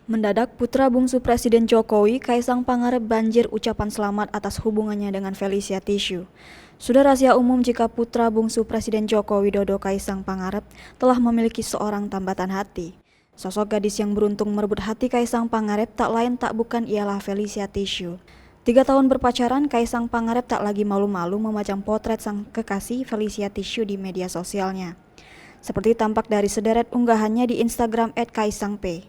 Mendadak putra bungsu Presiden Jokowi, Kaisang Pangarep banjir ucapan selamat atas hubungannya dengan Felicia Tisu. Sudah rahasia umum jika putra bungsu Presiden Joko Widodo, Kaisang Pangarep, telah memiliki seorang tambatan hati. Sosok gadis yang beruntung merebut hati Kaisang Pangarep tak lain tak bukan ialah Felicia Tisu. 3 tahun berpacaran, Kaisang Pangarep tak lagi malu-malu memajang potret sang kekasih Felicia Tisu di media sosialnya. Seperti tampak dari sederet unggahannya di Instagram @kaisangp.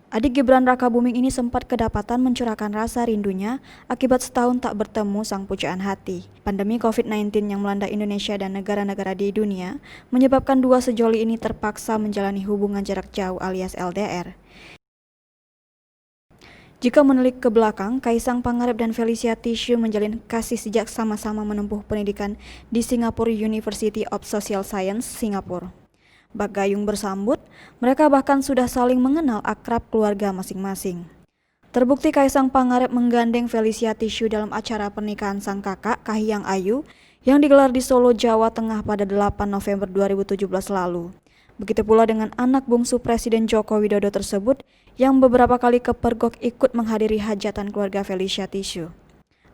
Adik Gibran Rakabuming ini sempat kedapatan mencurahkan rasa rindunya akibat setahun tak bertemu sang pujaan hati. Pandemi COVID-19 yang melanda Indonesia dan negara-negara di dunia menyebabkan dua sejoli ini terpaksa menjalani hubungan jarak jauh alias LDR. Jika menilik ke belakang, Kaisang Pangarep dan Felicia Tisu menjalin kasih sejak sama-sama menempuh pendidikan di Singapore University of Social Science, Singapura. Bak gayung bersambut, mereka bahkan sudah saling mengenal akrab keluarga masing-masing. Terbukti Kaisang Pangarep menggandeng Felicia Tisu dalam acara pernikahan sang kakak Kahiyang Ayu yang digelar di Solo, Jawa Tengah pada 8 November 2017 lalu. Begitu pula dengan anak bungsu Presiden Joko Widodo tersebut yang beberapa kali kepergok ikut menghadiri hajatan keluarga Felicia Tisu.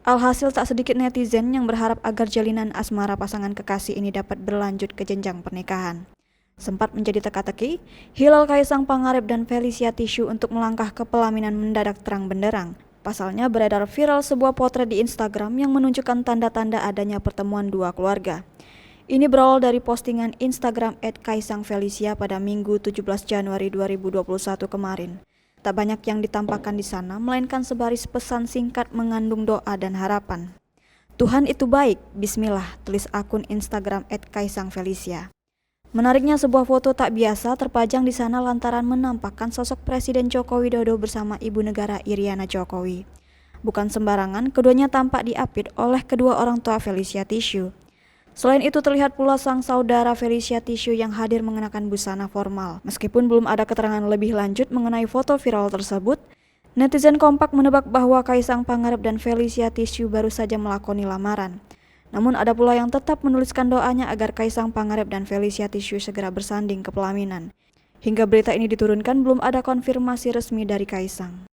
Alhasil tak sedikit netizen yang berharap agar jalinan asmara pasangan kekasih ini dapat berlanjut ke jenjang pernikahan. Sempat menjadi teka-teki, hilal Kaisang Pangarep dan Felicia Tisu untuk melangkah ke pelaminan mendadak terang benderang. Pasalnya beredar viral sebuah potret di Instagram yang menunjukkan tanda-tanda adanya pertemuan dua keluarga. Ini berawal dari postingan Instagram @kaisangfelicia pada Minggu 17 Januari 2021 kemarin. Tak banyak yang ditampakkan di sana, melainkan sebaris pesan singkat mengandung doa dan harapan. Tuhan itu baik, bismillah, tulis akun Instagram @kaisangfelicia. Menariknya sebuah foto tak biasa terpajang di sana lantaran menampakkan sosok Presiden Joko Widodo bersama Ibu Negara Iriana Jokowi. Bukan sembarangan, keduanya tampak diapit oleh kedua orang tua Felicia Tisu. Selain itu terlihat pula sang saudara Felicia Tisu yang hadir mengenakan busana formal. Meskipun belum ada keterangan lebih lanjut mengenai foto viral tersebut, netizen kompak menebak bahwa Kaisang Pangarep dan Felicia Tisu baru saja melakoni lamaran. Namun ada pula yang tetap menuliskan doanya agar Kaisang Pangarep dan Felicia Tisu segera bersanding ke pelaminan. Hingga berita ini diturunkan belum ada konfirmasi resmi dari Kaisang.